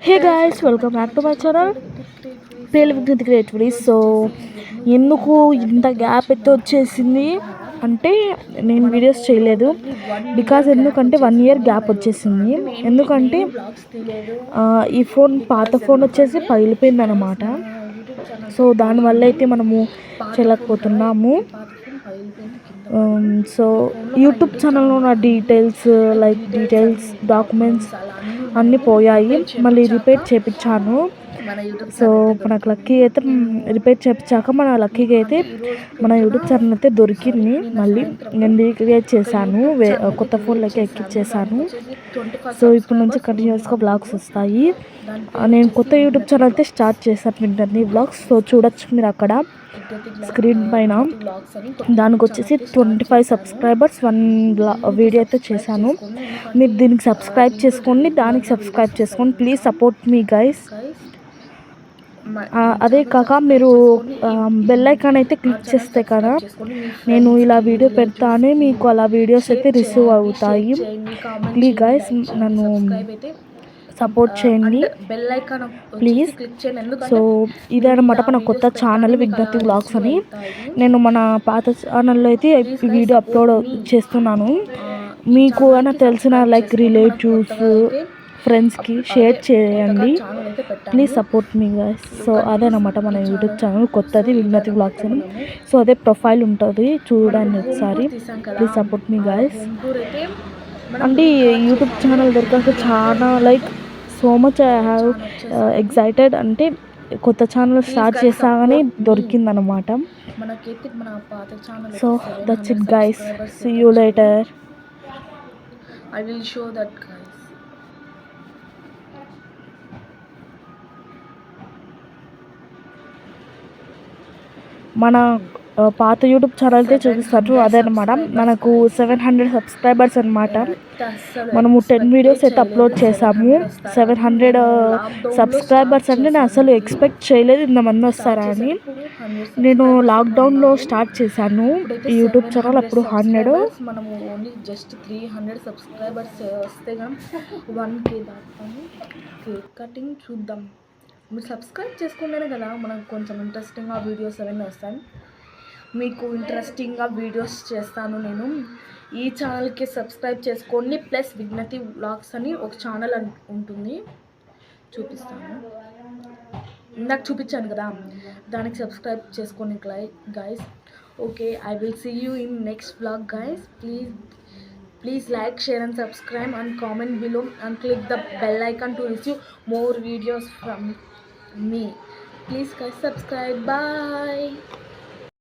Hey guys, welcome back to my channel pale with creativities. So ఎందుకు ఇంత gap అయితే వచ్చేసింది అంటే నేను వీడియోస్ చేయలేదు ఎందుకంటే 1 year గ్యాప్ వచ్చేసింది. ఎందుకంటే ఈ ఫోన్ పాత ఫోన్ వచ్చేసి పగిలిపోయింది అనమాట. సో దానివల్ల అయితే మనము చేయలేకపోతున్నాము. సో యూట్యూబ్ ఛానల్లో ఉన్న డీటెయిల్స్ డాక్యుమెంట్స్ అన్నీ పోయాయి. మళ్ళీ రిపేర్ చేయించాను. సో మనకు లక్కీ అయితే రిపేర్ చేయించాక మన లక్కీగా అయితే మన యూట్యూబ్ ఛానల్ అయితే దొరికింది. మళ్ళీ నేను రీక్రియేట్ చేశాను, కొత్త ఫోన్లోకి ఎక్కిచ్చేసాను. సో ఇప్పుడు నుంచి కంటిన్యూస్గా బ్లాగ్స్ వస్తాయి. నేను కొత్త యూట్యూబ్ ఛానల్ అయితే స్టార్ట్ చేశాను వింటర్ని బ్లాగ్స్. సో చూడొచ్చు మీరు అక్కడ స్క్రీన్ పైన. దానికి వచ్చేసి 25 సబ్స్క్రైబర్స్ 1 వీడియో అయితే చేశాను. మీరు దీనికి సబ్స్క్రైబ్ చేసుకోండి, దానికి సబ్స్క్రైబ్ చేసుకోండి. ప్లీజ్ సపోర్ట్ మీ గైస్. అదే కాక మీరు బెల్ ఐకాన్ అయితే క్లిక్ చేస్తే కదా నేను ఇలా వీడియో పెడతానే మీకు అలా వీడియోస్ అయితే రిసీవ్ అవుతాయి. ప్లీజ్ గైస్ నన్ను సపోర్ట్ చేయండి ప్లీజ్. సో ఇదన్నమాట మన కొత్త ఛానల్ విజ్ఞప్తి వ్లాగ్స్ అని. నేను మన పాత ఛానల్లో అయితే ఈ వీడియో అప్లోడ్ చేస్తున్నాను. మీకు అయినా తెలిసిన రిలేటివ్స్ ఫ్రెండ్స్కి షేర్ చేయండి. ప్లీజ్ సపోర్ట్ మీ గైస్. సో అదేనమాట మన యూట్యూబ్ ఛానల్ కొత్తది విజ్ఞప్తి వ్లాగ్స్ అని. సో అదే ప్రొఫైల్ ఉంటుంది, చూడండి ఒకసారి. ప్లీజ్ సపోర్ట్ మీ గైస్. అంటే యూట్యూబ్ ఛానల్ దొరకాక చాలా so much I have excited. అంటే కొత్త ఛానల్ స్టార్ట్ చేసాగానే దొరికిందనమాట. So that's it guys, see you later. I will show that guys. మన పాత యూట్యూబ్ ఛానల్ అయితే చూపిస్తారు. అదనమాట మనకు 700 సబ్స్క్రైబర్స్ అనమాట. మనము 10 వీడియోస్ అయితే అప్లోడ్ చేసాము. 700 సబ్స్క్రైబర్స్ అంటే నేను అసలు ఎక్స్పెక్ట్ చేయలేదు ఇంతమంది వస్తారా అని. నేను లాక్డౌన్లో స్టార్ట్ చేశాను ఈ యూట్యూబ్ ఛానల్. అప్పుడు 100 మనము ఓన్లీ జస్ట్ 300 సబ్స్క్రైబర్స్ వస్తే కానీ 1K దాటాము. కేక్ కటింగ్ చూద్దాం. మీరు సబ్స్క్రైబ్ చేసుకుంటేనే కదా మనకు కొంచెం ఇంట్రెస్టింగ్గా వీడియోస్ అవన్నీ వస్తాయి. మీకు ఇంట్రెస్టింగ్గా వీడియోస్ చేస్తాను నేను. ఈ ఛానల్కి సబ్స్క్రైబ్ చేసుకోండి. ప్లస్ విజ్ఞప్తి వ్లాగ్స్ అని ఒక ఛానల్ ఉంటుంది, చూపిస్తాను. ఇందాక చూపించాను కదా, దానికి సబ్స్క్రైబ్ చేసుకోండి guys. Okay, I will see you in next vlog guys. Please like, share and subscribe and comment below and click the bell icon to receive more videos from me. Please guys, subscribe. Bye.